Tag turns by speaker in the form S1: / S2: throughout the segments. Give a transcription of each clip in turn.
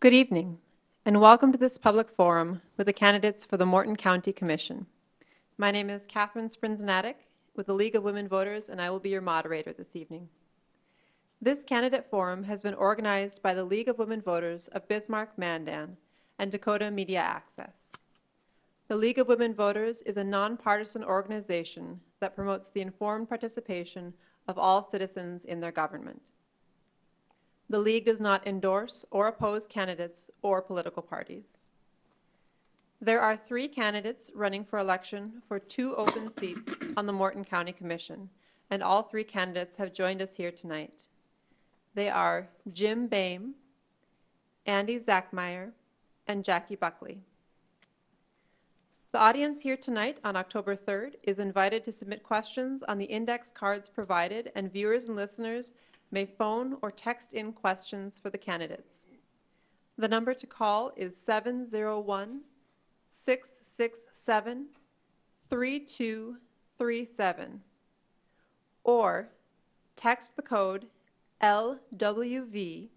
S1: Good evening, and welcome to this public forum with the candidates for the Morton County Commission. My name is Catherine Sprinzanatic with the League of Women Voters, and I will be your moderator this evening. This candidate forum has been organized by the League of Women Voters of Bismarck-Mandan and Dakota Media Access. The League of Women Voters is a nonpartisan organization that promotes the informed participation of all citizens in their government. The League does not endorse or oppose candidates or political parties. There are 3 candidates running for election for 2 open seats on the Morton County Commission, and all 3 candidates have joined us here tonight. They are Jim Boehm, Andy Zachmeyer, and Jackie Buckley. The audience here tonight on October 3rd is invited to submit questions on the index cards provided, and viewers and listeners may phone or text in questions for the candidates. The number to call is 701-667-3237, or text the code LWV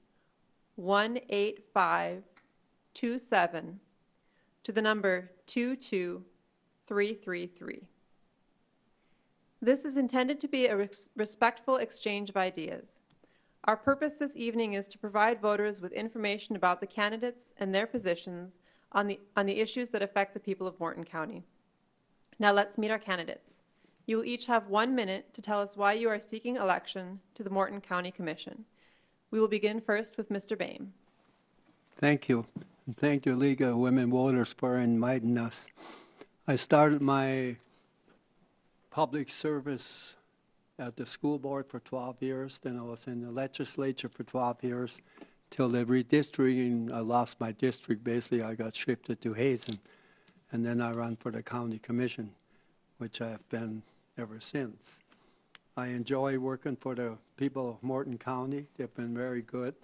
S1: 18527 to the number 22333. This is intended to be a respectful exchange of ideas. Our purpose this evening is to provide voters with information about the candidates and their positions on the issues that affect the people of Morton County. Now let's meet our candidates. You will each have 1 minute to tell us why you are seeking election to the Morton County Commission. We will begin first with Mr. Boehm.
S2: Thank you. And thank you, League of Women Voters, for inviting us. I started my public service at the school board for 12 years. Then I was in the legislature for 12 years till the redistricting. I lost my district. Basically, I got shifted to Hazen. And then I ran for the county commission, which I have been ever since. I enjoy working for the people of Morton County. They've been very good.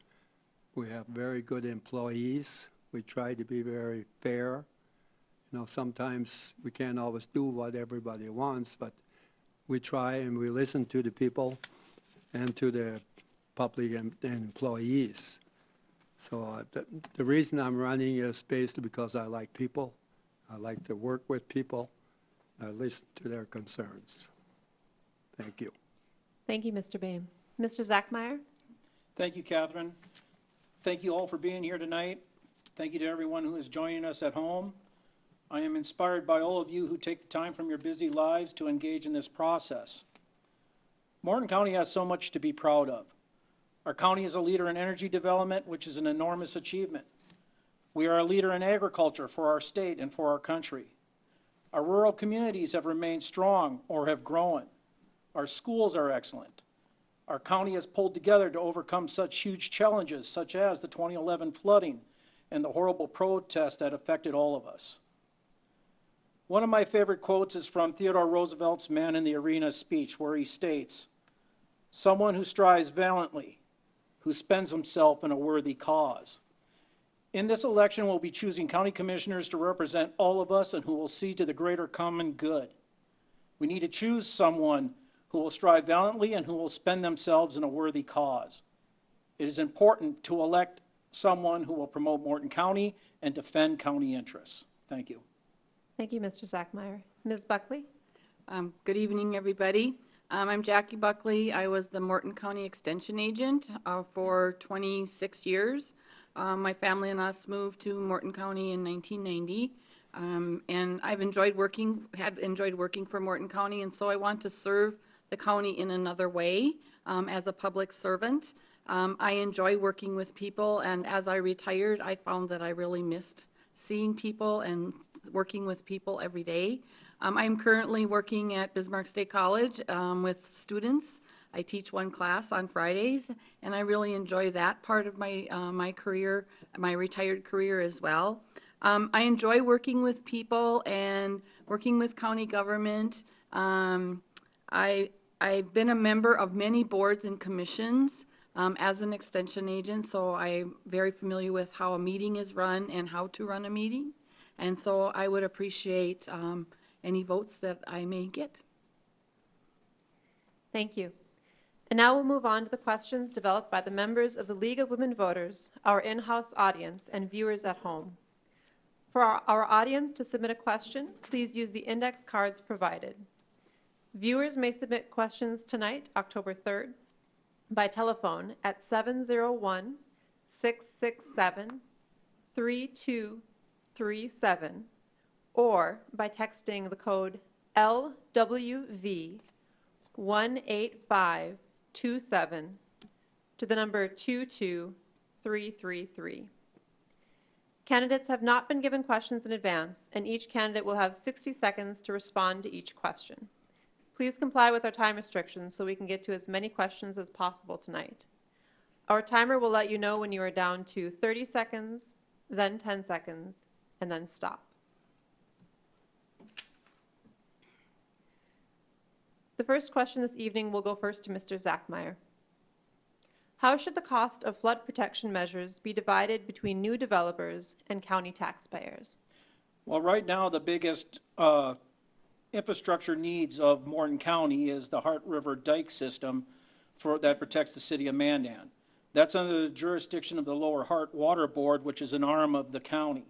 S2: We have very good employees. We try to be very fair. You know, sometimes we can't always do what everybody wants, but we try and we listen to the people and to the public and employees. So the reason I'm running is basically because I like people. I like to work with people. I listen to their concerns. Thank you.
S1: Thank you, Mr. Boehm. Mr. Zachmeyer?
S3: Thank you, Catherine. Thank you all for being here tonight. Thank you to everyone who is joining us at home. I am inspired by all of you who take the time from your busy lives to engage in this process. Morton County has so much to be proud of. Our county is a leader in energy development, which is an enormous achievement. We are a leader in agriculture for our state and for our country. Our rural communities have remained strong or have grown. Our schools are excellent. Our county has pulled together to overcome such huge challenges, such as the 2011 flooding and the horrible protests that affected all of us. One of my favorite quotes is from Theodore Roosevelt's Man in the Arena speech, where he states, "Someone who strives valiantly, who spends himself in a worthy cause." In this election, we'll be choosing county commissioners to represent all of us and who will see to the greater common good. We need to choose someone who will strive valiantly and who will spend themselves in a worthy cause. It is important to elect someone who will promote Morton County and defend county interests. Thank you.
S1: Thank you, Mr. Zachmeyer. Ms. Buckley?
S4: Good evening, everybody. I'm Jackie Buckley. I was the Morton County Extension Agent for 26 years. My family and us moved to Morton County in 1990, and I've enjoyed working for Morton County, and so I want to serve the county in another way as a public servant. I enjoy working with people, and as I retired, I found that I really missed seeing people and working with people every day. I'm currently working at Bismarck State College with students. I teach one class on Fridays, and I really enjoy that part of my career, my retired career as well. I enjoy working with people and working with county government. I've been a member of many boards and commissions as an extension agent, so I'm very familiar with how a meeting is run and how to run a meeting. And so I would appreciate any votes that I may get.
S1: Thank you. And now we'll move on to the questions developed by the members of the League of Women Voters, our in-house audience, and viewers at home. For our audience to submit a question, please use the index cards provided. Viewers may submit questions tonight, October 3rd, by telephone at 701-667-3237 or by texting the code LWV 18527 to the number 22333. Candidates have not been given questions in advance, and each candidate will have 60 seconds to respond to each question. Please comply with our time restrictions so we can get to as many questions as possible tonight. Our timer will let you know when you are down to 30 seconds, then 10 seconds, and then stop. The first question this evening will go first to Mr. Zachmeyer. How should the cost of flood protection measures be divided between new developers and county taxpayers?
S3: Well, right now, the biggest infrastructure needs of Morton County is the Hart River Dike system that protects the city of Mandan. That's under the jurisdiction of the Lower Hart Water Board, which is an arm of the county.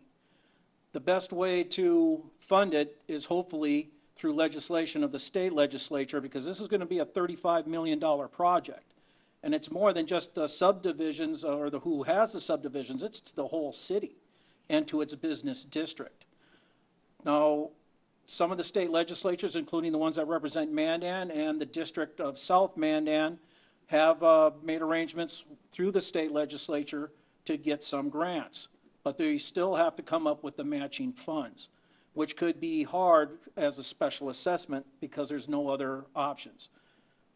S3: The best way to fund it is hopefully through legislation of the state legislature, because this is going to be a $35 million project. And it's more than just the subdivisions or who has the subdivisions, it's to the whole city and to its business district. Now, some of the state legislatures, including the ones that represent Mandan and the District of South Mandan, have made arrangements through the state legislature to get some grants. But they still have to come up with the matching funds, which could be hard as a special assessment because there's no other options.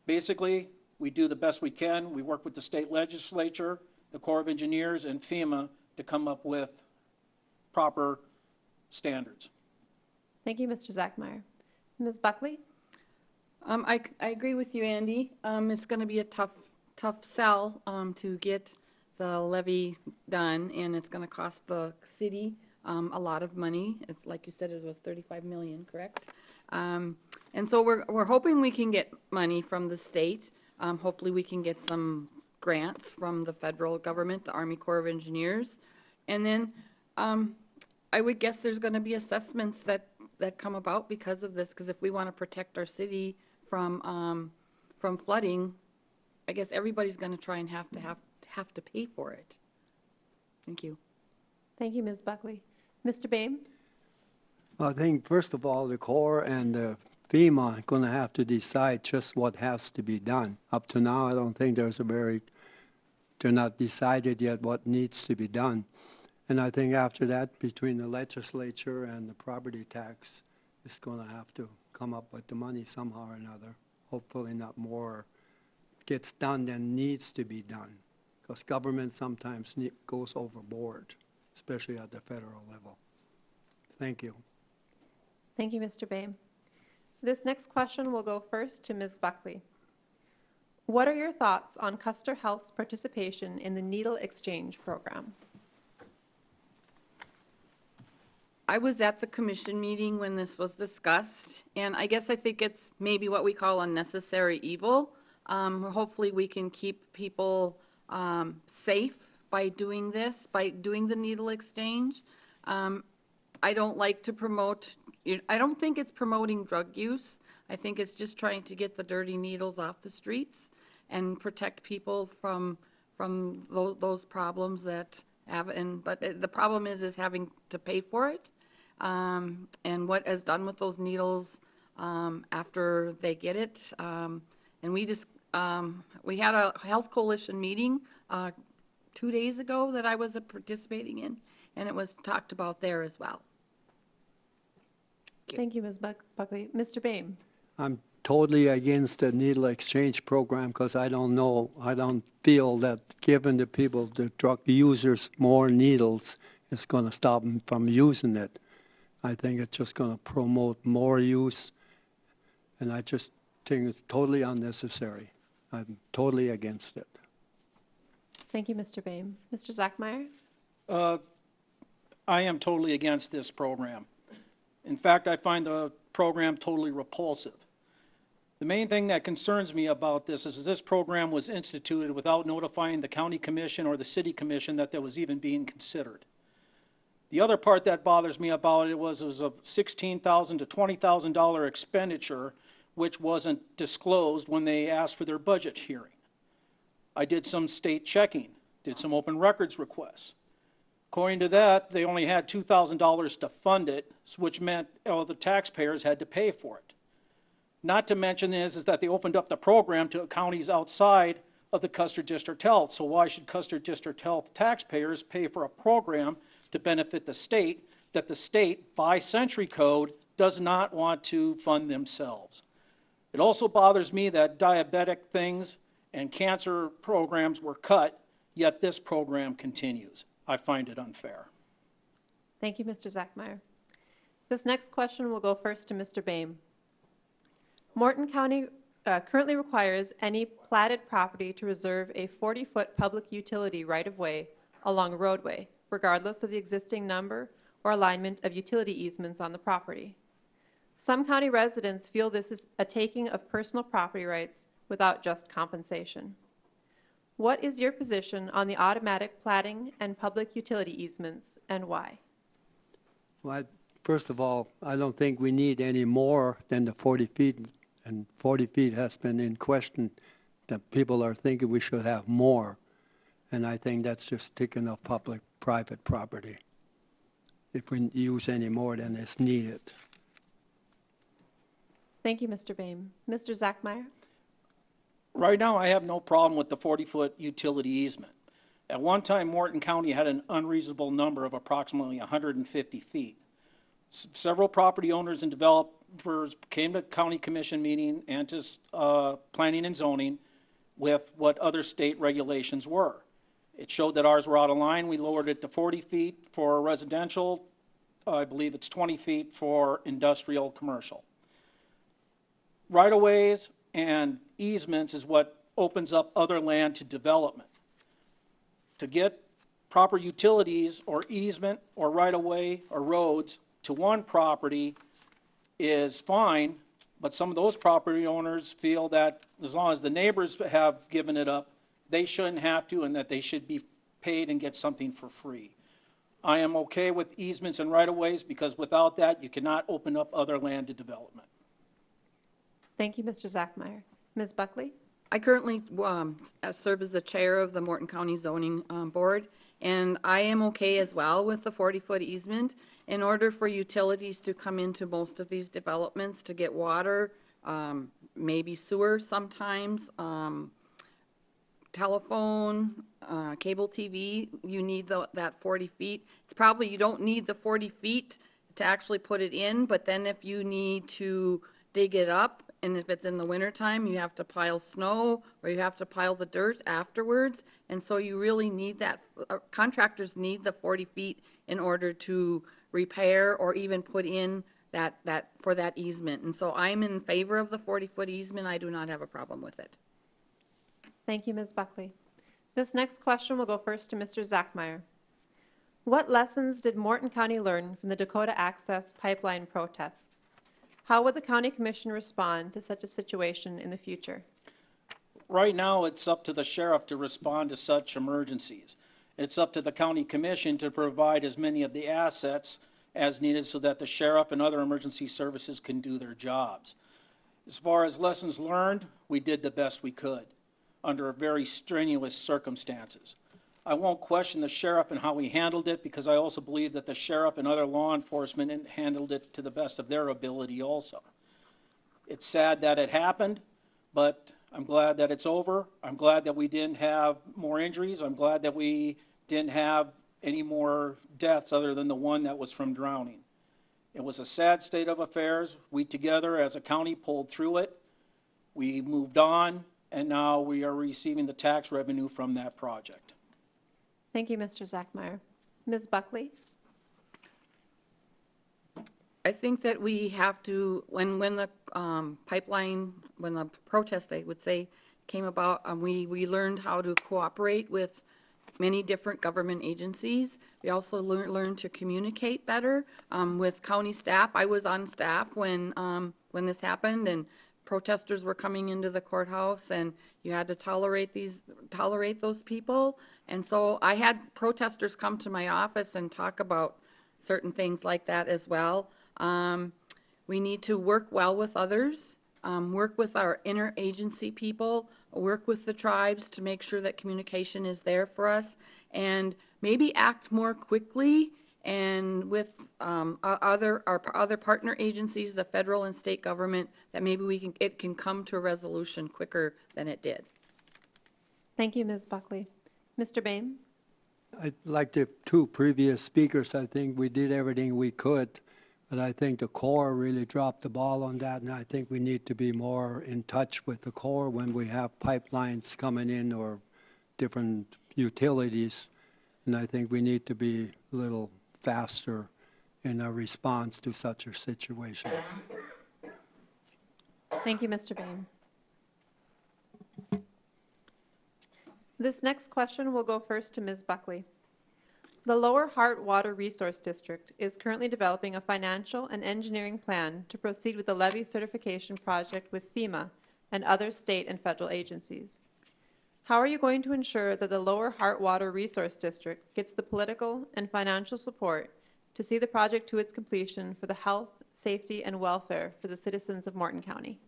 S3: Basically, we do the best we can. We work with the state legislature, the Corps of Engineers, and FEMA to come up with proper standards.
S1: Thank you, Mr. Zachmeyer. Ms. Buckley?
S4: I agree with you, Andy. It's going to be a tough sell to get the levy done, and it's going to cost the city a lot of money. It's like you said, it was $35 million, correct? And so we're hoping we can get money from the state. Hopefully we can get some grants from the federal government, the Army Corps of Engineers, and then I would guess there's going to be assessments that come about because of this. Because if we want to protect our city from flooding, I guess everybody's going to try and have to pay for it. Thank you.
S1: Thank you, Ms. Buckley. Mr. Boehm?
S2: I think, first of all, the Corps and the FEMA are going to have to decide just what has to be done. Up to now, I don't think they're not decided yet what needs to be done. And I think after that, between the legislature and the property tax, it's going to have to come up with the money somehow or another. Hopefully not more gets done than needs to be done, because government sometimes goes overboard, especially at the federal level. Thank you.
S1: Thank you, Mr. Boehm. This next question will go first to Ms. Buckley. What are your thoughts on Custer Health's participation in the needle exchange program?
S4: I was at the commission meeting when this was discussed, and I think it's maybe what we call unnecessary evil. Hopefully we can keep people safe by doing this, by doing the needle exchange. I don't like to promote, I don't think it's promoting drug use. I think it's just trying to get the dirty needles off the streets and protect people from those problems that have, but the problem is having to pay for it. And what is done with those needles after they get it. And we had a health coalition meeting 2 days ago that I was participating in, and it was talked about there as well.
S1: Thank you, Ms. Buckley. Mr. Boehm?
S2: I'm totally against the needle exchange program because I don't feel that giving the people, the drug users, more needles is going to stop them from using it. I think it's just going to promote more use, and I just think it's totally unnecessary. I'm totally against it.
S1: Thank you, Mr. Boehm. Mr. Zachmeyer?
S3: I am totally against this program. In fact, I find the program totally repulsive. The main thing that concerns me about this is this program was instituted without notifying the county commission or the city commission that there was even being considered. The other part that bothers me about it was a $16,000 to $20,000 expenditure which wasn't disclosed when they asked for their budget hearing. I did some state checking, did some open records requests. According to that, they only had $2,000 to fund it, which meant the taxpayers had to pay for it. Not to mention is that they opened up the program to counties outside of the Custer District Health. So why should Custer District Health taxpayers pay for a program to benefit the state that the state, by century code, does not want to fund themselves? It also bothers me that diabetic things and cancer programs were cut, yet this program continues. I find it unfair.
S1: Thank you, Mr. Zachmeyer. This next question will go first to Mr. Boehm. Morton County currently requires any platted property to reserve a 40-foot public utility right-of-way along a roadway, regardless of the existing number or alignment of utility easements on the property. Some county residents feel this is a taking of personal property rights without just compensation. What is your position on the automatic platting and public utility easements, and why?
S2: Well, first of all, I don't think we need any more than the 40 feet, and 40 feet has been in question. That people are thinking we should have more, and I think that's just taking of public-private property if we use any more than is needed.
S1: Thank you, Mr. Boehm. Mr. Zachmeyer?
S3: Right now, I have no problem with the 40-foot utility easement. At one time, Morton County had an unreasonable number of approximately 150 feet. Several property owners and developers came to county commission meeting and to planning and zoning with what other state regulations were. It showed that ours were out of line. We lowered it to 40 feet for residential. I believe it's 20 feet for industrial commercial. Right-of-ways and easements is what opens up other land to development. To get proper utilities or easement or right-of-way or roads to one property is fine, but some of those property owners feel that as long as the neighbors have given it up, they shouldn't have to, and that they should be paid and get something for free. I am okay with easements and right-of-ways because without that, you cannot open up other land to development.
S1: Thank you, Mr. Zachmeyer. Ms. Buckley?
S4: I currently serve as the chair of the Morton County Zoning Board, and I am okay as well with the 40-foot easement. In order for utilities to come into most of these developments to get water, maybe sewer sometimes, telephone, cable TV, you need that 40 feet. It's probably, you don't need the 40 feet to actually put it in, but then if you need to dig it up, and if it's in the wintertime, you have to pile snow or you have to pile the dirt afterwards. And so you really need that, contractors need the 40 feet in order to repair or even put in that for that easement. And so I'm in favor of the 40-foot easement. I do not have a problem with it.
S1: Thank you, Ms. Buckley. This next question will go first to Mr. Zachmeyer. What lessons did Morton County learn from the Dakota Access Pipeline protests? How would the County Commission respond to such a situation in the future?
S3: Right now, it's up to the sheriff to respond to such emergencies. It's up to the County Commission to provide as many of the assets as needed so that the sheriff and other emergency services can do their jobs. As far as lessons learned, we did the best we could under very strenuous circumstances. I won't question the sheriff and how he handled it because I also believe that the sheriff and other law enforcement handled it to the best of their ability also. It's sad that it happened, but I'm glad that it's over. I'm glad that we didn't have more injuries. I'm glad that we didn't have any more deaths other than the one that was from drowning. It was a sad state of affairs. We together as a county pulled through it. We moved on, and now we are receiving the tax revenue from that project.
S1: Thank you, Mr. Zachmeyer. Ms. Buckley?
S4: I think that we have to, when the pipeline, when the protest, I would say, came about, we learned how to cooperate with many different government agencies. We also learned to communicate better with county staff. I was on staff when this happened, and protesters were coming into the courthouse, and you had to tolerate those people. And so I had protesters come to my office and talk about certain things like that as well. We need to work well with others, work with our interagency people, work with the tribes to make sure that communication is there for us, and maybe act more quickly and with our other partner agencies, the federal and state government, that maybe it can come to a resolution quicker than it did.
S1: Thank you, Ms. Buckley. Mr. Boehm?
S2: Like the two previous speakers, I think we did everything we could, but I think the Corps really dropped the ball on that, and I think we need to be more in touch with the Corps when we have pipelines coming in or different utilities, and I think we need to be a little faster in our response to such a situation.
S1: Thank you, Mr. Boehm. This next question will go first to Ms. Buckley. The Lower Hart Water Resource District is currently developing a financial and engineering plan to proceed with the levee certification project with FEMA and other state and federal agencies. How are you going to ensure that the Lower Hart Water Resource District gets the political and financial support to see the project to its completion for the health, safety, and welfare for the citizens of Morton County?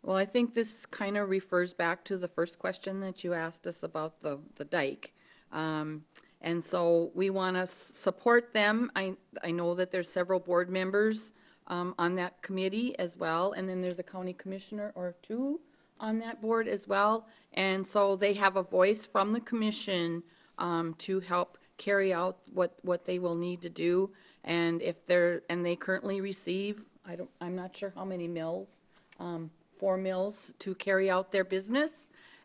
S4: Well, I think this kind of refers back to the first question that you asked us about the dike. And so we want to support them. I know that there's several board members on that committee as well, and then there's a county commissioner or two on that board as well. And so they have a voice from the commission to help carry out what they will need to do. And they currently receive, I'm not sure how many mills, 4 mills to carry out their business.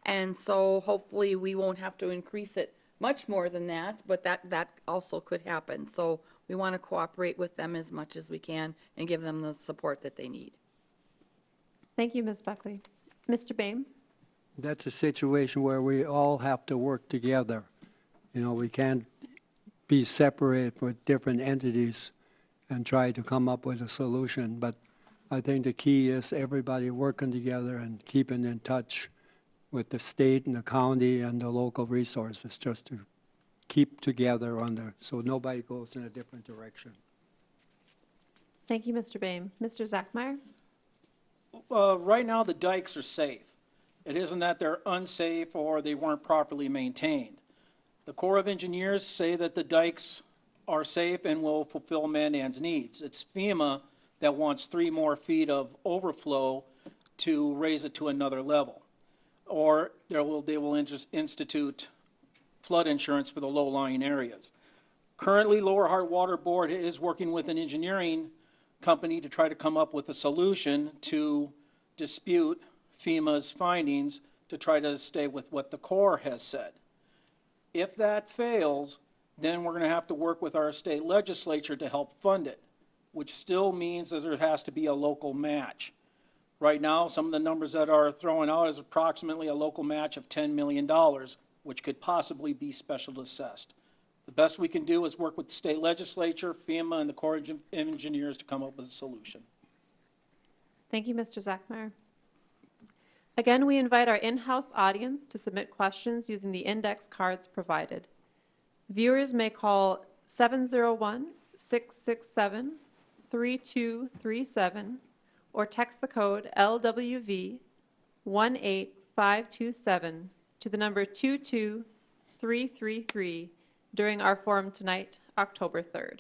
S4: And so hopefully we won't have to increase it much more than that, but that also could happen. So we want to cooperate with them as much as we can and give them the support that they need.
S1: Thank you, Ms. Buckley. Mr. Boehm?
S2: That's a situation where we all have to work together. You know, we can't be separate with different entities and try to come up with a solution. But I think the key is everybody working together and keeping in touch with the state and the county and the local resources, just to keep together so nobody goes in a different direction.
S1: Thank you, Mr. Boehm. Mr. Zachmeyer?
S3: Right now, the dikes are safe. It isn't that they're unsafe or they weren't properly maintained. The Corps of Engineers say that the dikes are safe and will fulfill Mandan's needs. It's FEMA that wants 3 more feet of overflow to raise it to another level. Or they will institute flood insurance for the low-lying areas. Currently, Lower Hart Water Board is working with an engineering company to try to come up with a solution to dispute FEMA's findings to try to stay with what the Corps has said. If that fails, then we're going to have to work with our state legislature to help fund it, which still means that there has to be a local match. Right now, some of the numbers that are thrown out is approximately a local match of $10 million, which could possibly be special assessed. The best we can do is work with the state legislature, FEMA, and the Corps of Engineers to come up with a solution.
S1: Thank you, Mr. Zachmeyer. Again, we invite our in-house audience to submit questions using the index cards provided. Viewers may call 701-667-3237 or text the code LWV 18527 to the number 22333 during our forum tonight, October 3rd.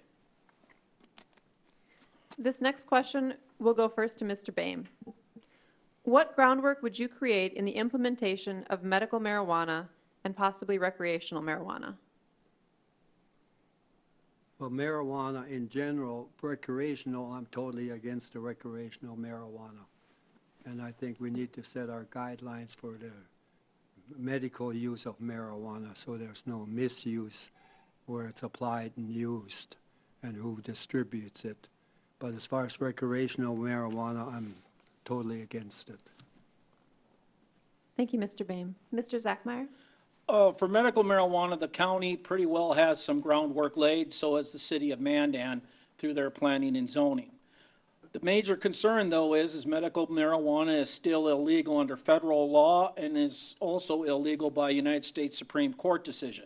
S1: This next question will go first to Mr. Boehm. What groundwork would you create in the implementation of medical marijuana and possibly recreational marijuana?
S2: Well, marijuana in general, recreational, I'm totally against the recreational marijuana. And I think we need to set our guidelines for the medical use of marijuana so there's no misuse where it's applied and used and who distributes it. But as far as recreational marijuana, I'm totally against it.
S1: Thank you, Mr. Boehm. Mr. Zachmeyer?
S3: For medical marijuana, the county pretty well has some groundwork laid, so has the city of Mandan through their planning and zoning. The major concern, though, is medical marijuana is still illegal under federal law and is also illegal by United States Supreme Court decision.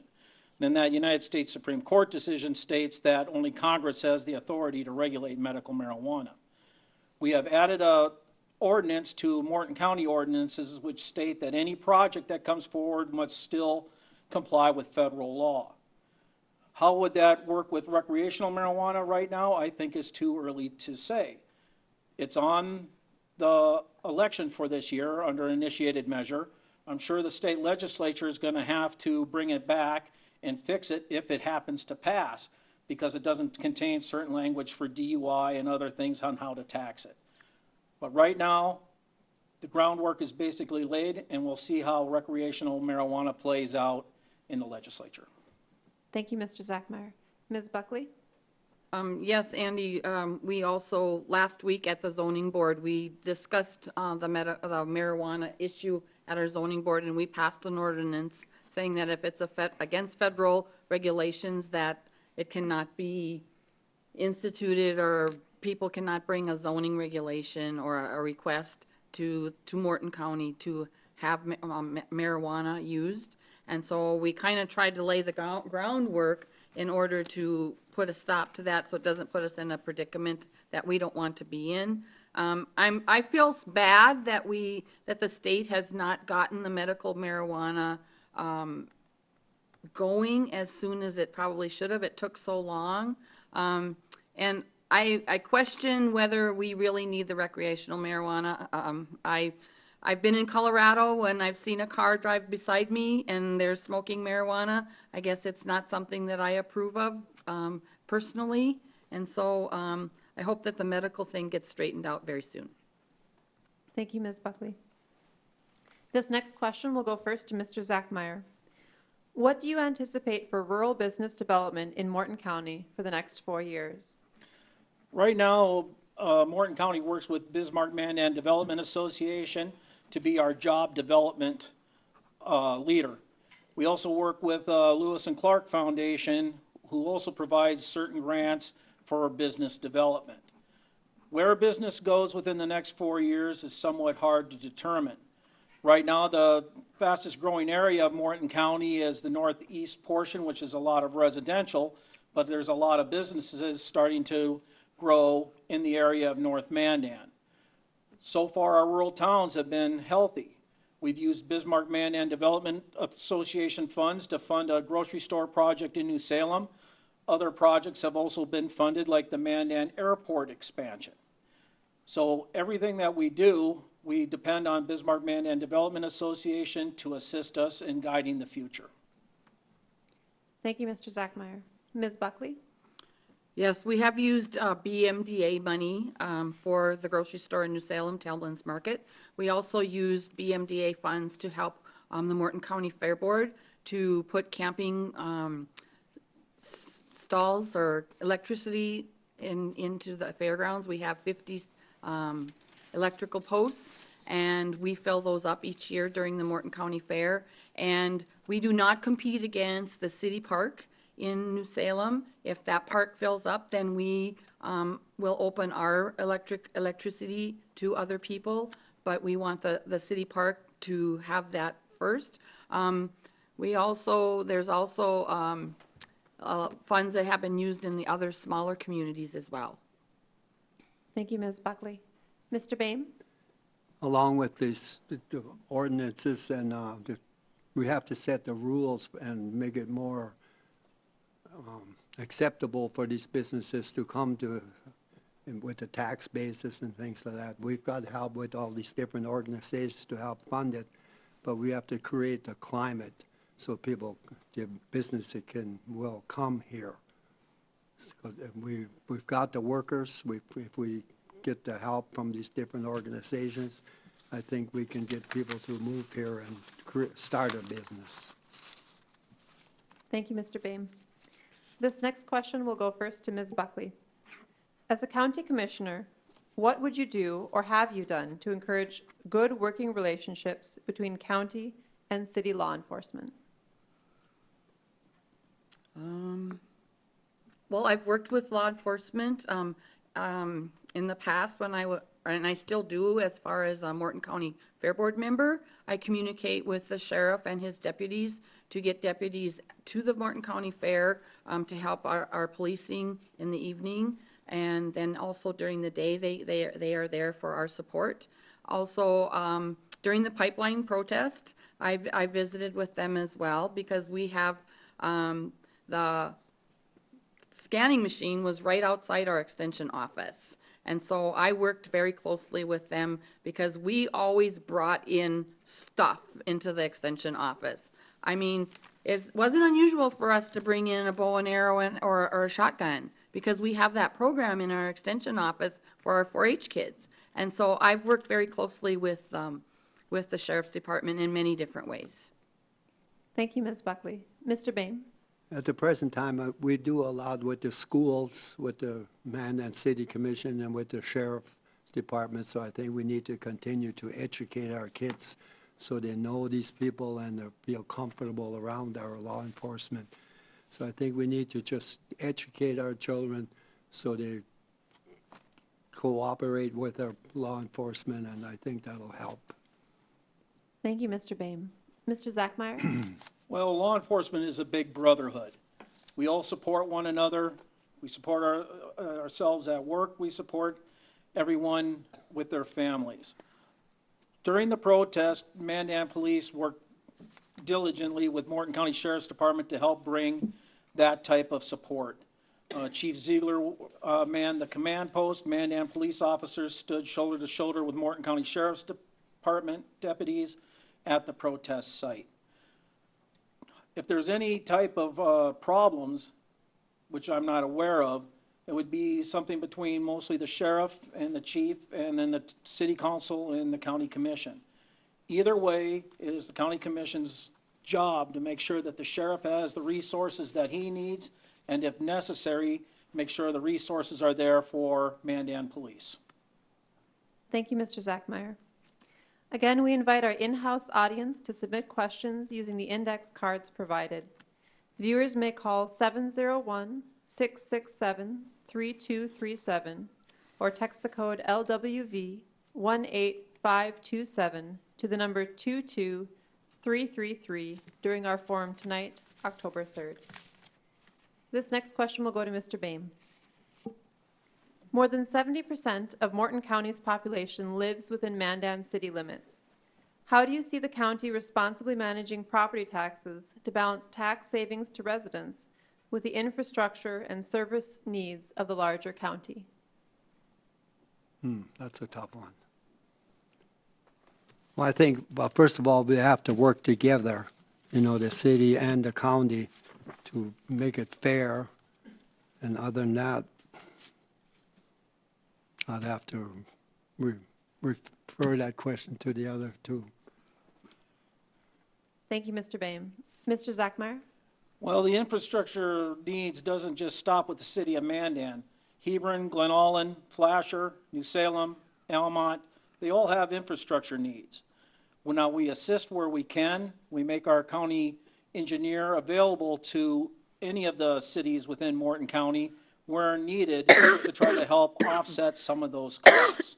S3: Then that United States Supreme Court decision states that only Congress has the authority to regulate medical marijuana. We have added a ordinance to Morton County ordinances which state that any project that comes forward must still comply with federal law. How would that work with recreational marijuana right now? I think is too early to say. It's on the election for this year under an initiated measure. I'm sure the state legislature is going to have to bring it back and fix it if it happens to pass, because it doesn't contain certain language for DUI and other things on how to tax it. But right now, the groundwork is basically laid, and we'll see how recreational marijuana plays out in the legislature.
S1: Thank you, Mr. Zachmeyer. Ms. Buckley?
S4: Yes, Andy, we also, last week at the zoning board, we discussed the marijuana issue at our zoning board, and we passed an ordinance saying that if it's against federal regulations, that it cannot be instituted, or people cannot bring a zoning regulation or a request to Morton County to have marijuana used. And so we kind of tried to lay the groundwork in order to put a stop to that, so it doesn't put us in a predicament that we don't want to be in. I feel bad that the state has not gotten the medical marijuana going as soon as it probably should have. It took so long, and I question whether we really need the recreational marijuana. I've been in Colorado and I've seen a car drive beside me and they're smoking marijuana. I guess it's not something that I approve of personally, and so I hope that the medical thing gets straightened out very soon.
S1: Thank you, Ms. Buckley. This next question will go first to Mr. Zachmeyer. What do you anticipate for rural business development in Morton County for the next 4 years?
S3: Right now, Morton County works with Bismarck-Mandan Development Association to be our job development leader. We also work with Lewis and Clark Foundation, who also provides certain grants for business development. Where a business goes within the next 4 years is somewhat hard to determine. Right now, the fastest growing area of Morton County is the northeast portion, which is a lot of residential, but there's a lot of businesses starting to grow in the area of North Mandan. So far, our rural towns have been healthy. We've used Bismarck-Mandan Development Association funds to fund a grocery store project in New Salem. Other projects have also been funded, like the Mandan Airport expansion. So everything that we do, we depend on Bismarck-Mandan Development Association to assist us in guiding the future.
S1: Thank you, Mr. Zachmeyer. Ms. Buckley?
S4: Yes, we have used BMDA money for the grocery store in New Salem, Talbot's Market. We also used BMDA funds to help the Morton County Fair Board to put camping stalls or electricity into the fairgrounds. We have 50 electrical posts, and we fill those up each year during the Morton County Fair. And we do not compete against the city park in New Salem. If that park fills up, then we will open our electricity to other people, but we want the city park to have that first. There's also funds that have been used in the other smaller communities as well.
S1: Thank you, Ms. Buckley. Mr. Boehm?
S2: Along with these the ordinances, and we have to set the rules and make it more acceptable for these businesses to come to with the tax basis and things like that. We've got help with all these different organizations to help fund it, but we have to create a climate so people, the businesses will come here. We've got the workers. If we get the help from these different organizations, I think we can get people to move here and start a business.
S1: Thank you, Mr. Boehm. This next question will go first to Ms. Buckley. As a county commissioner, what would you do or have you done to encourage good working relationships between county and city law enforcement?
S4: Well, I've worked with law enforcement In the past, when and I still do as far as a Morton County Fair Board member, I communicate with the sheriff and his deputies to get deputies to the Morton County Fair to help our policing in the evening, and then also during the day they are there for our support. Also, during the pipeline protest, I visited with them as well, because we have the scanning machine was right outside our extension office. And so I worked very closely with them, because we always brought in stuff into the extension office. I mean, it wasn't unusual for us to bring in a bow and arrow or a shotgun, because we have that program in our extension office for our 4-H kids. And so I've worked very closely with the Sheriff's Department in many different ways.
S1: Thank you, Ms. Buckley. Mr. Boehm?
S2: At the present time, we do a lot with the schools, with the Mandan City Commission, and with the Sheriff's Department, so I think we need to continue to educate our kids so they know these people and they feel comfortable around our law enforcement. So I think we need to just educate our children so they cooperate with our law enforcement, and I think that'll help.
S1: Thank you, Mr. Boehm. Mr. Zachmeyer?
S3: Well, law enforcement is a big brotherhood. We all support one another. We support ourselves at work. We support everyone with their families. During the protest, Mandan Police worked diligently with Morton County Sheriff's Department to help bring that type of support. Chief Ziegler manned the command post. Mandan police officers stood shoulder to shoulder with Morton County Sheriff's Department deputies at the protest site. If there's any type of problems, which I'm not aware of, it would be something between mostly the sheriff and the chief, and then the city council and the county commission. Either way, it is the county commission's job to make sure that the sheriff has the resources that he needs, and if necessary, make sure the resources are there for Mandan Police.
S1: Thank you, Mr. Zachmeyer. Again, we invite our in-house audience to submit questions using the index cards provided. Viewers may call 701-667-3237 or text the code LWV 18527 to the number 22333 during our forum tonight, October 3rd. This next question will go to Mr. Boehm. More than 70% of Morton County's population lives within Mandan city limits. How do you see the county responsibly managing property taxes to balance tax savings to residents with the infrastructure and service needs of the larger county?
S2: That's a tough one. Well, I think, well, first of all, we have to work together, the city and the county, to make it fair. And other than that, I'd have to refer that question to the other two.
S1: Thank you, Mr. Boehm. Mr. Zachmeyer?
S3: Well, the infrastructure needs doesn't just stop with the city of Mandan. Hebron, Glen Allen, Flasher, New Salem, Almont, they all have infrastructure needs. Well, now we assist where we can. We make our county engineer available to any of the cities within Morton County where needed to try to help offset some of those costs.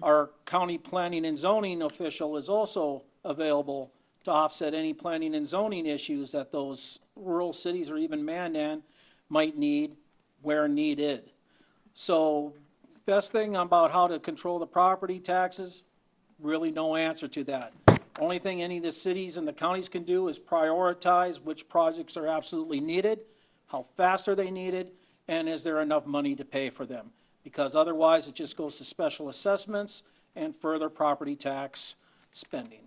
S3: Our county planning and zoning official is also available to offset any planning and zoning issues that those rural cities or even Mandan might need where needed. So best thing about how to control the property taxes, really no answer to that. Only thing any of the cities and the counties can do is prioritize which projects are absolutely needed, how fast are they needed, and is there enough money to pay for them? Because otherwise it just goes to special assessments and further property tax spending.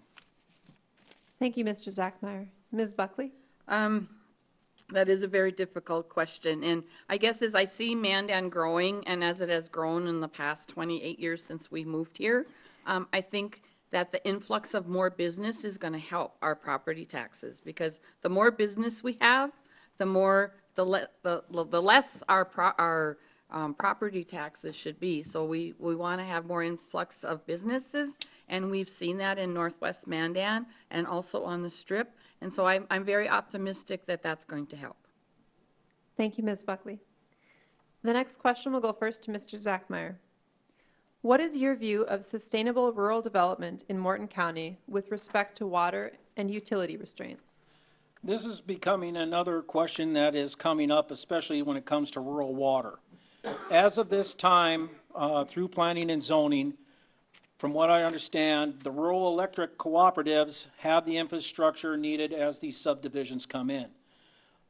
S1: Thank you, Mr. Zachmeyer. Ms. Buckley?
S4: That is a very difficult question. And I guess as I see Mandan growing, and as it has grown in the past 28 years since we moved here, I think that the influx of more business is going to help our property taxes, because the more business we have, the less our property taxes should be. So we want to have more influx of businesses, and we've seen that in Northwest Mandan and also on the Strip. And so I'm very optimistic that that's going to help.
S1: Thank you, Ms. Buckley. The next question will go first to Mr. Zachmeyer. What is your view of sustainable rural development in Morton County with respect to water and utility restraints?
S3: This is becoming another question that is coming up, especially when it comes to rural water. As of this time, through planning and zoning, from what I understand, the rural electric cooperatives have the infrastructure needed as these subdivisions come in.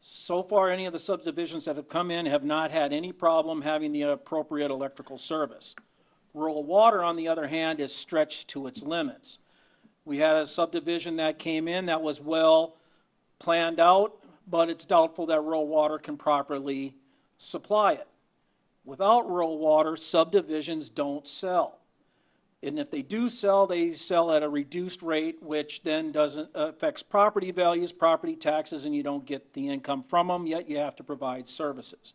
S3: So far, any of the subdivisions that have come in have not had any problem having the appropriate electrical service. Rural water, on the other hand, is stretched to its limits. We had a subdivision that came in that was well planned out, but it's doubtful that rural water can properly supply it. Without rural water, subdivisions don't sell. And if they do sell, they sell at a reduced rate, which then doesn't affects property values, property taxes, and you don't get the income from them, yet you have to provide services.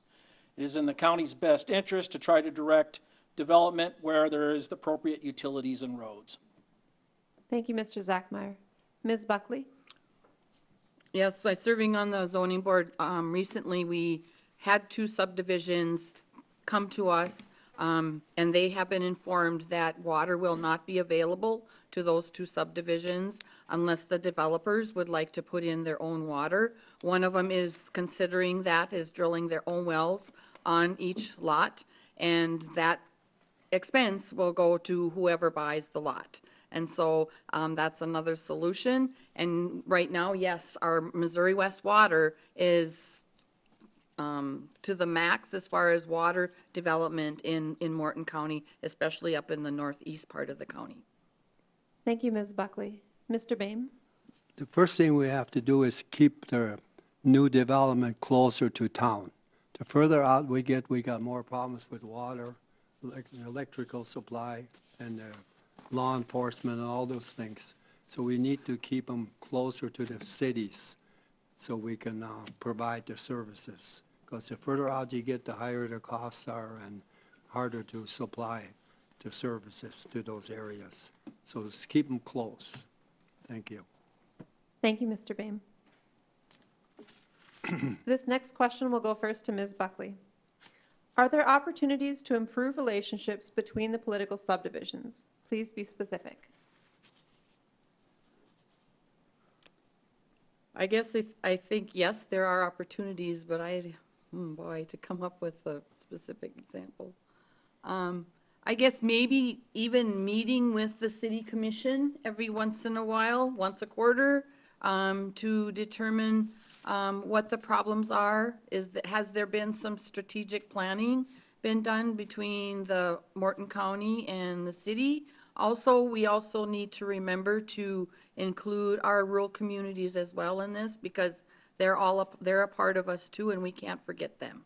S3: It is in the county's best interest to try to direct development where there is the appropriate utilities and roads.
S1: Thank you, Mr. Zachmeyer. Ms. Buckley?
S4: Yes, by serving on the zoning board, recently we had 2 subdivisions come to us, and they have been informed that water will not be available to those 2 subdivisions unless the developers would like to put in their own water. One of them is considering that, is drilling their own wells on each lot, and that expense will go to whoever buys the lot. And so that's another solution. And right now, yes, our Missouri West Water is to the max as far as water development in Morton County, especially up in the northeast part of the county.
S1: Thank you, Ms. Buckley. Mr. Boehm?
S2: The first thing we have to do is keep the new development closer to town. The further out we get, we got more problems with water, electrical supply, and law enforcement and all those things. So we need to keep them closer to the cities so we can provide the services. Because the further out you get, the higher the costs are and harder to supply the services to those areas. So let's keep them close. Thank you.
S1: Thank you, Mr. Boehm. This next question will go first to Ms. Buckley. Are there opportunities to improve relationships between the political subdivisions? Please be specific.
S4: I guess I think, yes, there are opportunities, but to come up with a specific example. I guess maybe even meeting with the city commission every once in a while, once a quarter, to determine what the problems are. Has there been some strategic planning been done between the Morton County and the city? Also, we also need to remember to include our rural communities as well in this, because they're a part of us too, and we can't forget them.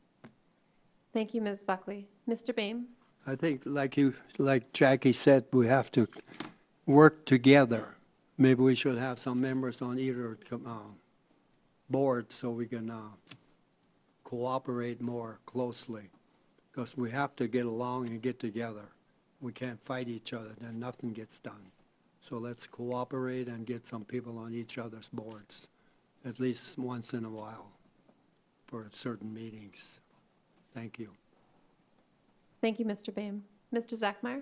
S1: Thank you, Ms. Buckley. Mr. Boehm?
S2: I think, like Jackie said, we have to work together. Maybe we should have some members on either board so we can cooperate more closely. Because we have to get along and get together. We can't fight each other, then nothing gets done. So let's cooperate and get some people on each other's boards, at least once in a while, for certain meetings. Thank you.
S1: Thank you, Mr. Boehm. Mr. Zachmeyer?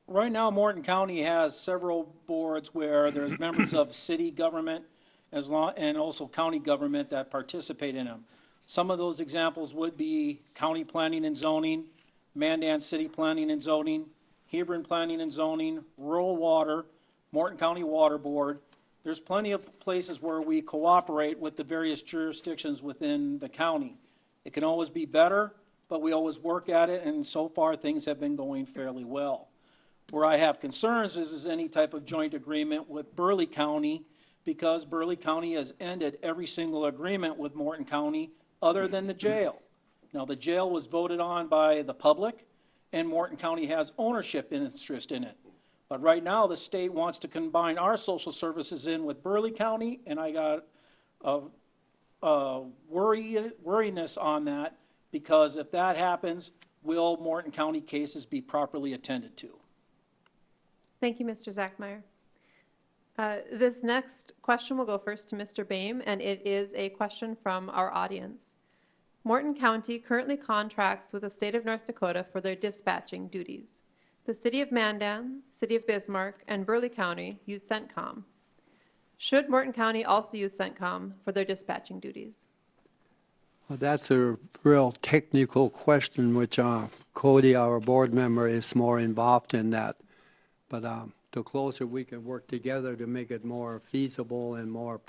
S3: Right now, Morton County has several boards where there's members of city government and also county government that participate in them. Some of those examples would be County Planning and Zoning, Mandan City Planning and Zoning, Hebron Planning and Zoning, Rural Water, Morton County Water Board. There's plenty of places where we cooperate with the various jurisdictions within the county. It can always be better, but we always work at it, and so far things have been going fairly well. Where I have concerns is any type of joint agreement with Burleigh County, because Burleigh County has ended every single agreement with Morton County other than the jail. Now, the jail was voted on by the public, and Morton County has ownership interest in it. But right now, the state wants to combine our social services in with Burleigh County, and I got worriness on that, because if that happens, will Morton County cases be properly attended to?
S1: Thank you, Mr. Zachmeyer. This next question will go first to Mr. Boehm, and it is a question from our audience. Morton County currently contracts with the state of North Dakota for their dispatching duties. the City of Mandan, City of Bismarck, and Burleigh County use CENTCOM. Should Morton County also use CENTCOM for their dispatching duties?
S2: Well, that's a real technical question, which Cody, our board member, is more involved in that. But the closer we can work together to make it more feasible and more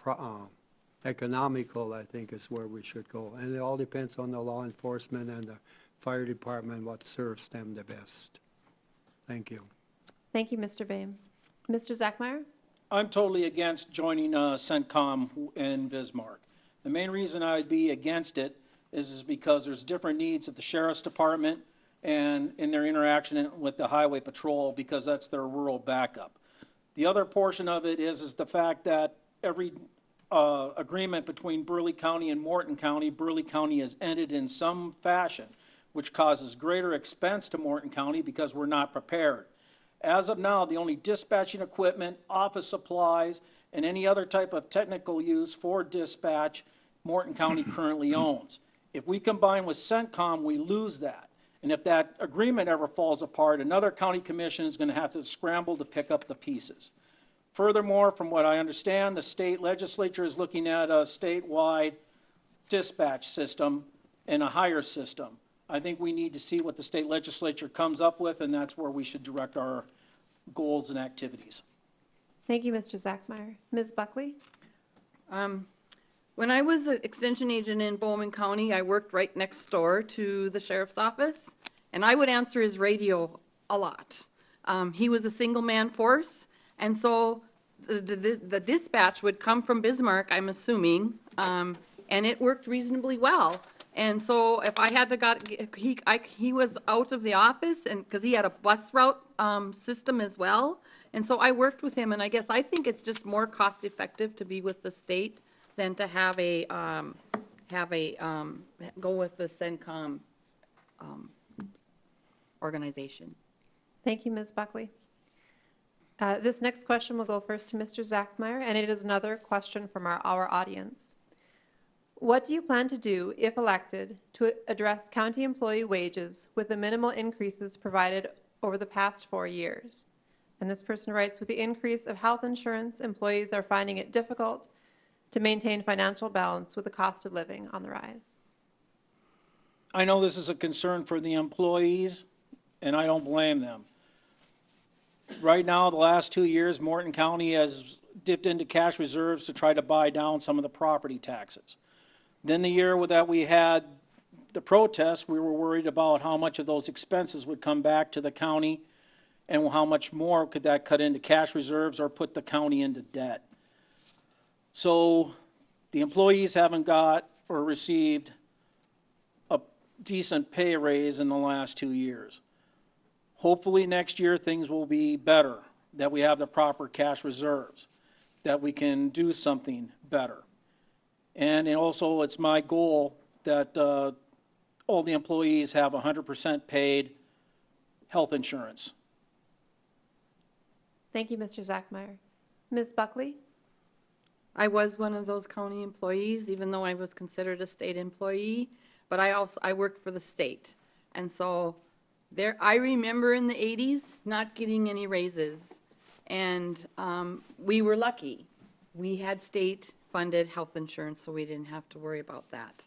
S2: economical, I think is where we should go. And it all depends on the law enforcement and the fire department, what serves them the best. Thank you.
S1: Thank you, Mr. Boehm. Mr. Zachmeyer?
S3: I'm totally against joining CENTCOM in Bismarck. The main reason I'd be against it is because there's different needs of the Sheriff's Department and in their interaction with the Highway Patrol, because that's their rural backup. The other portion of it is the fact that every agreement between Burleigh County and Morton County, Burleigh County has ended in some fashion, which causes greater expense to Morton County because we're not prepared. As of now, the only dispatching equipment, office supplies, and any other type of technical use for dispatch, Morton County currently owns. If we combine with CENTCOM, we lose that. And if that agreement ever falls apart, another county commission is going to have to scramble to pick up the pieces. Furthermore, from what I understand, the state legislature is looking at a statewide dispatch system and a hire system. I think we need to see what the state legislature comes up with, and that's where we should direct our goals and activities.
S1: Thank you, Mr. Zachmeyer. Ms. Buckley?
S4: When I was an extension agent in Bowman County, I worked right next door to the sheriff's office, and I would answer his radio a lot. He was a single-man force, and so the dispatch would come from Bismarck, I'm assuming, and it worked reasonably well. And so if I had to he was out of the office, and because he had a bus route system as well, and so I worked with him. And I guess I think it's just more cost effective to be with the state than to have go with the CENTCOM organization.
S1: Thank you, Ms. Buckley. This next question will go first to Mr. Zachmeyer, and it is another question from our audience. What do you plan to do, if elected, to address county employee wages with the minimal increases provided over the past 4 years? And this person writes, with the increase of health insurance, employees are finding it difficult to maintain financial balance with the cost of living on the rise.
S3: I know this is a concern for the employees, and I don't blame them. Right now, the last 2 years, Morton County has dipped into cash reserves to try to buy down some of the property taxes. Then the year that we had the protests, we were worried about how much of those expenses would come back to the county and how much more could that cut into cash reserves or put the county into debt. So the employees haven't got or received a decent pay raise in the last 2 years. Hopefully next year things will be better, that we have the proper cash reserves, that we can do something better. And also, it's my goal that all the employees have 100% paid health insurance.
S1: Thank you, Mr. Zachmeyer. Ms. Buckley?
S4: I was one of those county employees, even though I was considered a state employee, but I worked for the state. And so I remember in the 80s not getting any raises. And we were lucky. We had state-funded health insurance, so we didn't have to worry about that.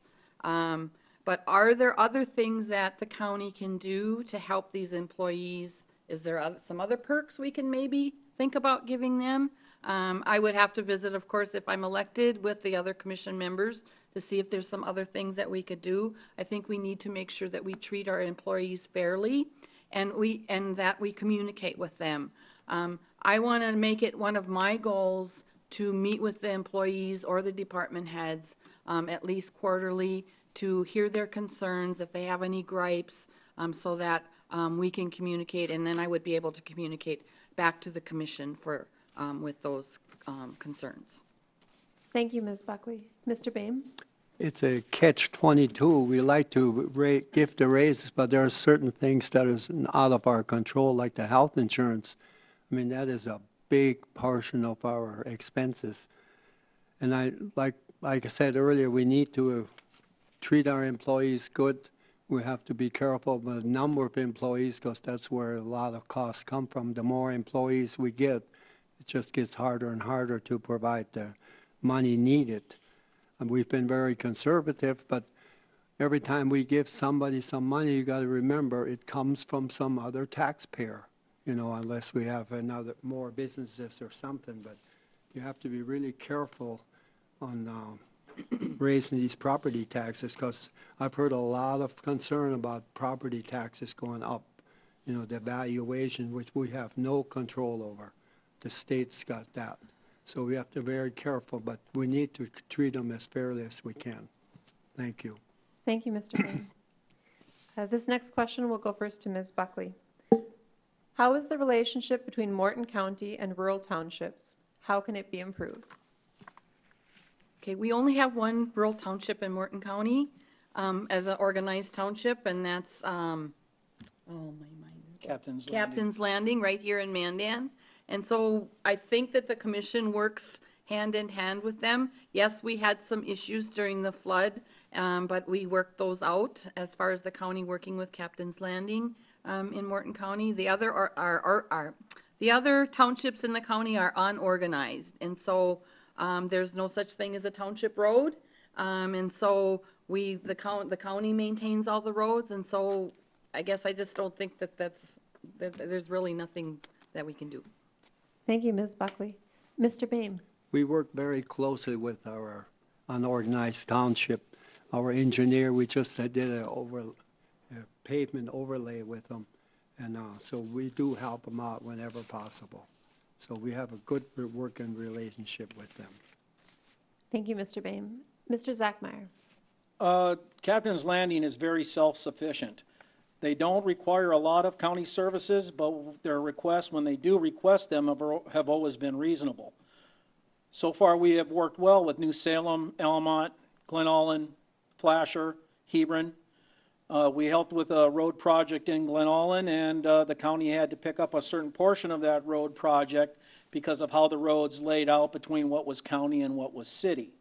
S4: But are there other things that the county can do to help these employees? Is there some other perks we can maybe think about giving them? I would have to visit, of course, if I'm elected, with the other commission members to see if there's some other things that we could do. I think we need to make sure that we treat our employees fairly and that we communicate with them. I want to make it one of my goals to meet with the employees or the department heads at least quarterly to hear their concerns, if they have any gripes, so that we can communicate, and then I would be able to communicate back to the commission with those concerns.
S1: Thank you, Ms. Buckley. Mr. Boehm?
S2: It's a catch-22. We like to give the raises, but there are certain things that is out of our control, like the health insurance. I mean, that is a big portion of our expenses. And like I said earlier, we need to treat our employees good. we have to be careful with the number of employees because that's where a lot of costs come from. The more employees we get, it just gets harder and harder to provide the money needed. And we've been very conservative, but every time we give somebody some money, you got to remember it comes from some other taxpayer, unless we have more businesses or something. But you have to be really careful on raising these property taxes because I've heard a lot of concern about property taxes going up, the valuation, which we have no control over. The state's got that. So we have to be very careful, but we need to treat them as fairly as we can. Thank you.
S1: Thank you, Mr. Bain. This next question will go first to Ms. Buckley. How is the relationship between Morton County and rural townships? How can it be improved?
S4: Okay, we only have one rural township in Morton County as an organized township, and that's, Captain's Landing right here in Mandan. And so I think that the commission works hand in hand with them. Yes, we had some issues during the flood, but we worked those out as far as the county working with Captain's Landing in Morton County. The other the other townships in the county are unorganized, and so there's no such thing as a township road, and so the county maintains all the roads, and so I guess I just don't think that there's really nothing that we can do.
S1: Thank you, Ms. Buckley. Mr. Bain.
S2: We work very closely with our unorganized township. Our engineer, we just did a pavement overlay with them, and so we do help them out whenever possible. So we have a good working relationship with them.
S1: Thank you, Mr. Bain. Mr. Zachmeyer.
S3: Captain's Landing is very self-sufficient. They don't require a lot of county services, but their requests, when they do request them, have always been reasonable. So far, we have worked well with New Salem, Almont, Glen Ullin, Flasher, Hebron. We helped with a road project in Glen Ullin, and the county had to pick up a certain portion of that road project because of how the roads laid out between what was county and what was city.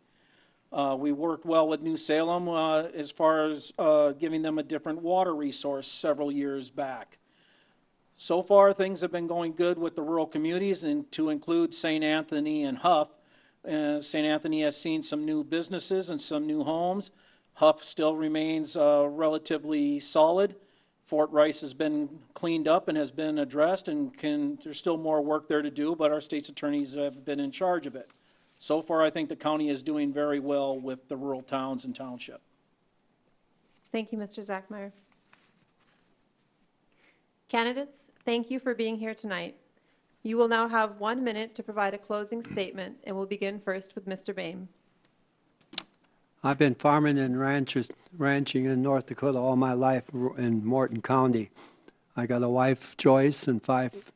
S3: We worked well with New Salem as far as giving them a different water resource several years back. So far, things have been going good with the rural communities, and to include St. Anthony and Huff. St. Anthony has seen some new businesses and some new homes. Huff still remains relatively solid. Fort Rice has been cleaned up and has been addressed, and there's still more work there to do, but our state's attorneys have been in charge of it. So far, I think the county is doing very well with the rural towns and township.
S1: Thank you, Mr. Zachmeyer. Candidates, thank you for being here tonight. You will now have 1 minute to provide a closing statement, and we'll begin first with Mr. Bain.
S2: I've been farming and ranching in North Dakota all my life in Morton County. I got a wife, Joyce, and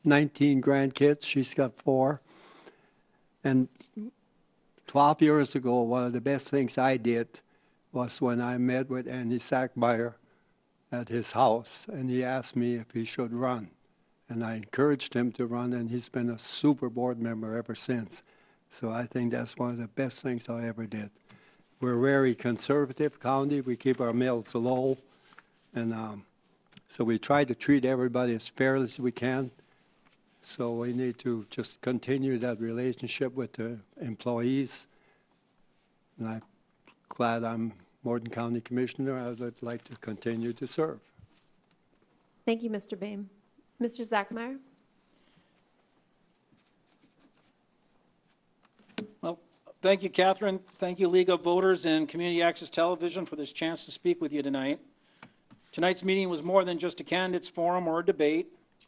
S2: 19 grandkids. She's got 4. And 12 years ago, one of the best things I did was when I met with Andy Sackmeyer at his house, and he asked me if he should run. And I encouraged him to run, and he's been a super board member ever since. So I think that's one of the best things I ever did. We're a very conservative county. We keep our mills low, and so we try to treat everybody as fair as we can. So we need to just continue that relationship with the employees. And I'm glad I'm Morton County Commissioner. I would like to continue to serve.
S1: Thank you, Mr. Bain. Mr. Zachmeyer.
S3: Well, thank you, Catherine. Thank you, League of Voters and Community Access Television, for this chance to speak with you tonight. Tonight's meeting was more than just a candidates forum or a debate,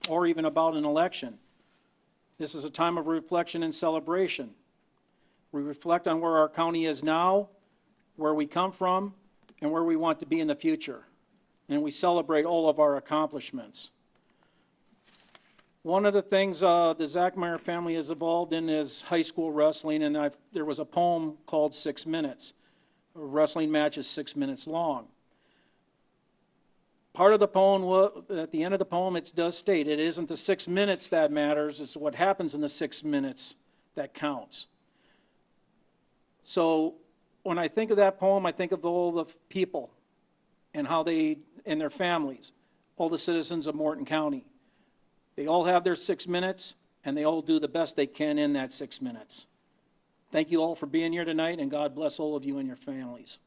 S3: or even about an election. This is a time of reflection and celebration. We reflect on where our county is now, where we come from, and where we want to be in the future. And we celebrate all of our accomplishments. One of the things the Zachmeyer family is involved in is high school wrestling, and there was a poem called 6 Minutes. A wrestling match is 6 minutes long. Part of the poem, at the end of the poem, it does state, it isn't the 6 minutes that matters, it's what happens in the 6 minutes that counts. So when I think of that poem, I think of all the people and how they, and their families, all the citizens of Morton County. They all have their 6 minutes, and they all do the best they can in that 6 minutes. Thank you all for being here tonight, and God bless all of you and your families.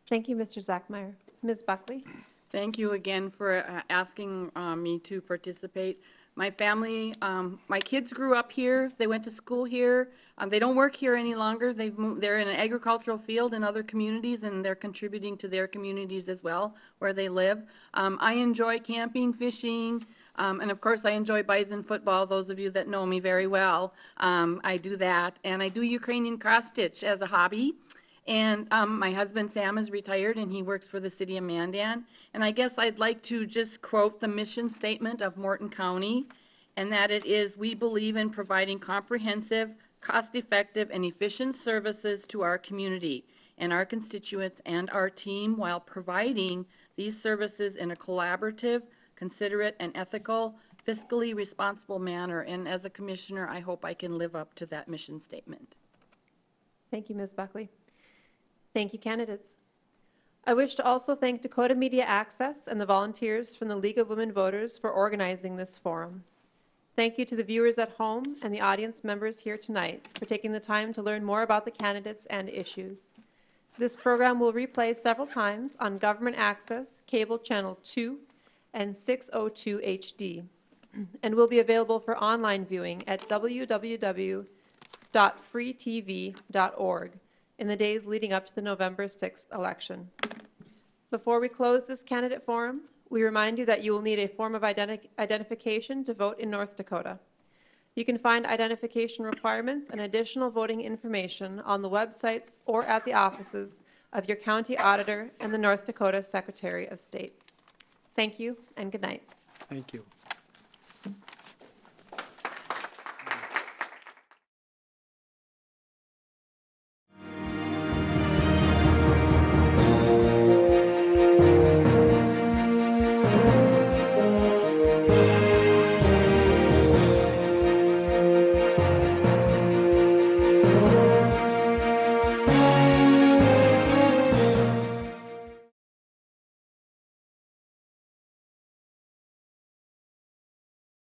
S1: Thank you, Mr. Zachmeyer. Ms. Buckley?
S4: Thank you again for asking me to participate. My family, my kids grew up here. They went to school here. They don't work here any longer. They've moved. They're in an agricultural field in other communities, and they're contributing to their communities as well where they live. I enjoy camping, fishing, and of course I enjoy bison football. Those of you that know me very well, I do that, and I do Ukrainian cross stitch as a hobby. And my husband Sam is retired, and he works for the city of Mandan. And I guess I'd like to just quote the mission statement of Morton County, and that it is, we believe in providing comprehensive, cost-effective, and efficient services to our community and our constituents and our team while providing these services in a collaborative, considerate, and ethical, fiscally responsible manner. And as a commissioner, I hope I can live up to that mission statement.
S1: Thank you, Ms. Buckley. Thank you, candidates. I wish to also thank Dakota Media Access and the volunteers from the League of Women Voters for organizing this forum. Thank you to the viewers at home and the audience members here tonight for taking the time to learn more about the candidates and issues. This program will replay several times on Government Access, Cable Channel 2 and 602 HD, and will be available for online viewing at www.freetv.org in the days leading up to the November 6th election. Before we close this candidate forum, we remind you that you will need a form of identification to vote in North Dakota. You can find identification requirements and additional voting information on the websites or at the offices of your county auditor and the North Dakota Secretary of State. Thank you and good night.
S2: Thank you.